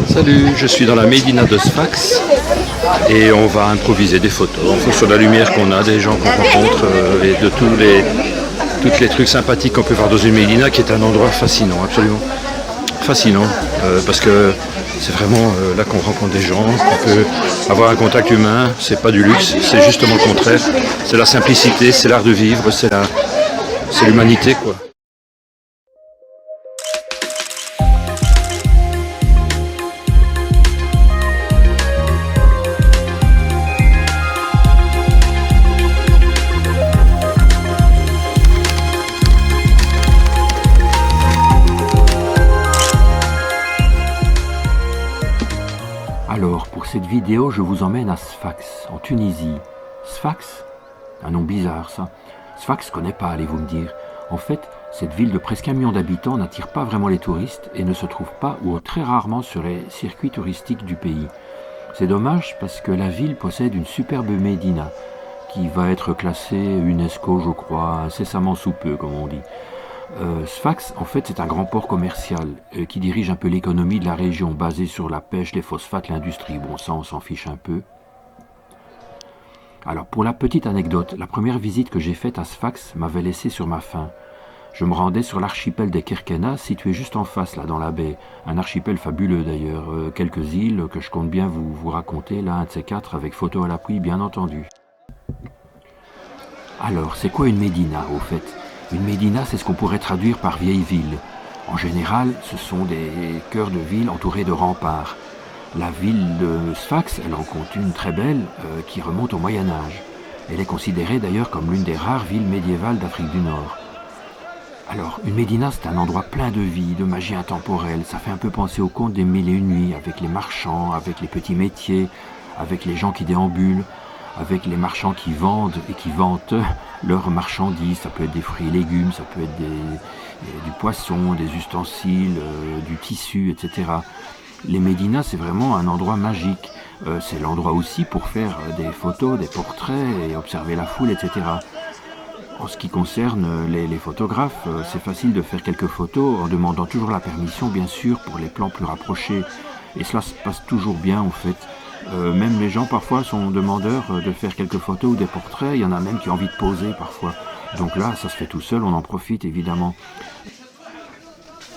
Salut, je suis dans la Médina de Sfax et on va improviser des photos en fonction de la lumière qu'on a, des gens qu'on rencontre et de tous les trucs sympathiques qu'on peut voir dans une Médina qui est un endroit fascinant, absolument fascinant parce que c'est vraiment là qu'on rencontre des gens, qu'on peut avoir un contact humain, c'est pas du luxe, c'est justement le contraire, c'est la simplicité, c'est l'art de vivre, c'est l'humanité quoi. Alors, pour cette vidéo, je vous emmène à Sfax, en Tunisie. Sfax? Un nom bizarre, ça. Sfax, je connais pas, allez-vous me dire. En fait, cette ville de presque 1 million d'habitants n'attire pas vraiment les touristes et ne se trouve pas ou très rarement sur les circuits touristiques du pays. C'est dommage parce que la ville possède une superbe médina qui va être classée UNESCO, je crois, incessamment sous peu, comme on dit. Sfax, en fait, c'est un grand port commercial qui dirige un peu l'économie de la région, basée sur la pêche, les phosphates, l'industrie. Bon, ça, on s'en fiche un peu. Alors, pour la petite anecdote, la première visite que j'ai faite à Sfax m'avait laissé sur ma faim. Je me rendais sur l'archipel des Kerkena, situé juste en face, là, dans la baie. Un archipel fabuleux, d'ailleurs. Quelques îles que je compte bien vous raconter, là, un de ces quatre, avec photo à l'appui, bien entendu. Alors, c'est quoi une médina, au fait ? Une médina, c'est ce qu'on pourrait traduire par vieille ville. En général, ce sont des cœurs de ville entourés de remparts. La ville de Sfax, elle en compte une très belle qui remonte au Moyen-Âge. Elle est considérée d'ailleurs comme l'une des rares villes médiévales d'Afrique du Nord. Alors, une médina, c'est un endroit plein de vie, de magie intemporelle. Ça fait un peu penser au conte des Mille et une nuits, avec les marchands, avec les petits métiers, avec les gens qui déambulent, avec les marchands qui vendent et qui vantent leurs marchandises. Ça peut être des fruits et légumes, ça peut être du poisson, des ustensiles, du tissu, etc. Les médinas, c'est vraiment un endroit magique. C'est l'endroit aussi pour faire des photos, des portraits et observer la foule, etc. En ce qui concerne les photographes, c'est facile de faire quelques photos en demandant toujours la permission, bien sûr, pour les plans plus rapprochés. Et cela se passe toujours bien, en fait. Même les gens, parfois, sont demandeurs de faire quelques photos ou des portraits. Il y en a même qui ont envie de poser, parfois. Donc là, ça se fait tout seul, on en profite, évidemment.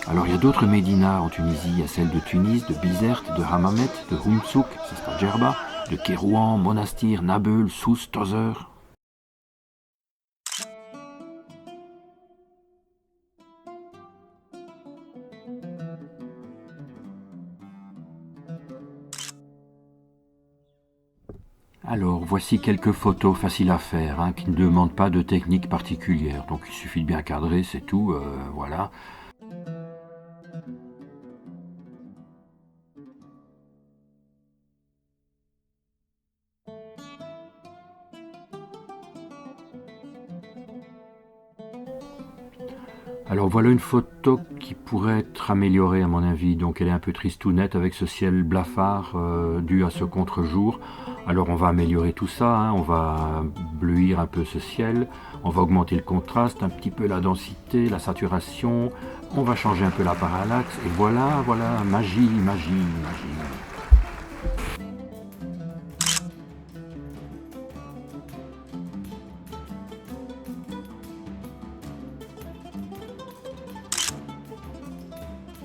Alors, il y a d'autres médinas en Tunisie. Il y a celle de Tunis, de Bizerte, de Hammamet, de Houmtsouk, ça c'est à Djerba, de Kérouan, Monastir, Nabeul, Sousse, Tozeur. Alors, voici quelques photos faciles à faire, hein, qui ne demandent pas de technique particulière. Donc, il suffit de bien cadrer, c'est tout, voilà. Alors, voilà une photo qui pourrait être améliorée, à mon avis. Donc, elle est un peu tristounette avec ce ciel blafard dû à ce contre-jour. Alors on va améliorer tout ça, hein. On va bleuir un peu ce ciel, on va augmenter le contraste, un petit peu la densité, la saturation, on va changer un peu la parallaxe, et voilà, magie, magie, magie.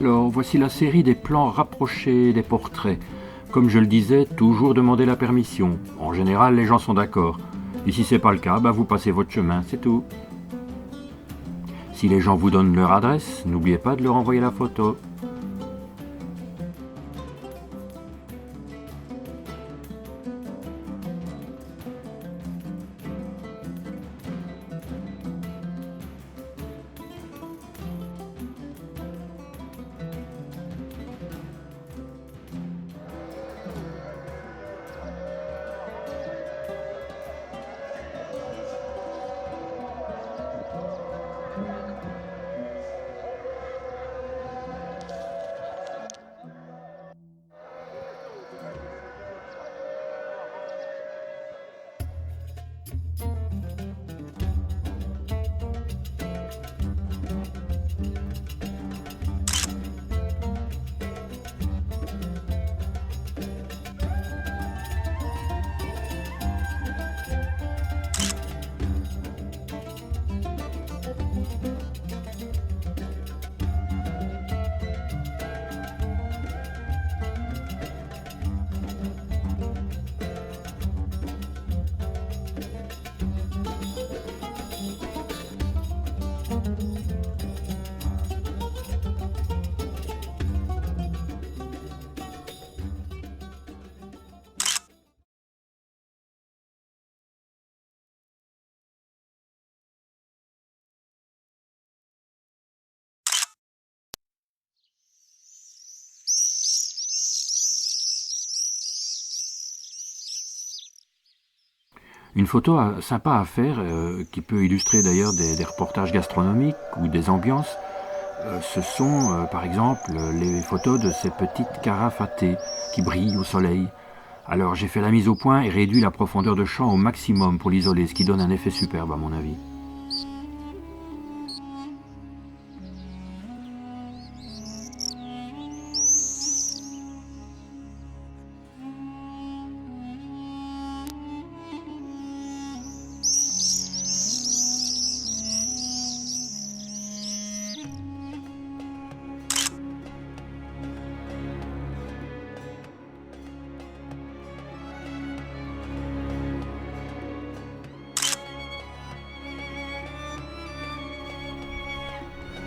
Alors voici la série des plans rapprochés des portraits. Comme je le disais, toujours demander la permission. En général, les gens sont d'accord. Et si c'est pas le cas, vous passez votre chemin, c'est tout. Si les gens vous donnent leur adresse, n'oubliez pas de leur envoyer la photo. Une photo sympa à faire, qui peut illustrer d'ailleurs des reportages gastronomiques ou des ambiances, ce sont par exemple les photos de ces petites carafes à thé qui brillent au soleil. Alors j'ai fait la mise au point et réduit la profondeur de champ au maximum pour l'isoler, ce qui donne un effet superbe à mon avis.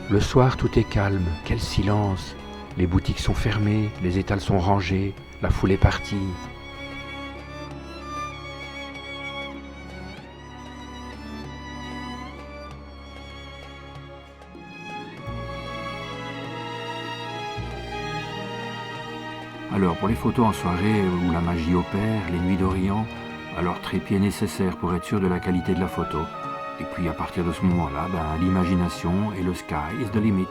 Le soir, tout est calme, quel silence. Les boutiques sont fermées, les étals sont rangés, la foule est partie. Alors, pour les photos en soirée où la magie opère, les nuits d'Orient, alors trépied nécessaire pour être sûr de la qualité de la photo. Et puis à partir de ce moment-là, l'imagination et le sky is the limit.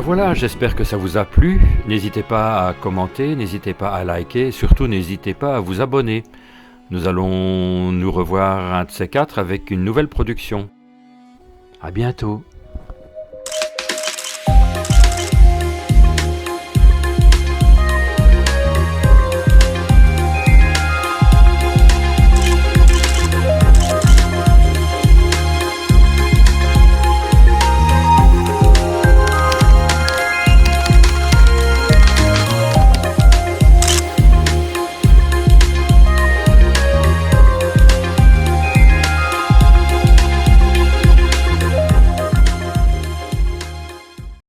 Voilà, j'espère que ça vous a plu. N'hésitez pas à commenter, n'hésitez pas à liker, surtout n'hésitez pas à vous abonner. Nous allons nous revoir un de ces quatre avec une nouvelle production. À bientôt.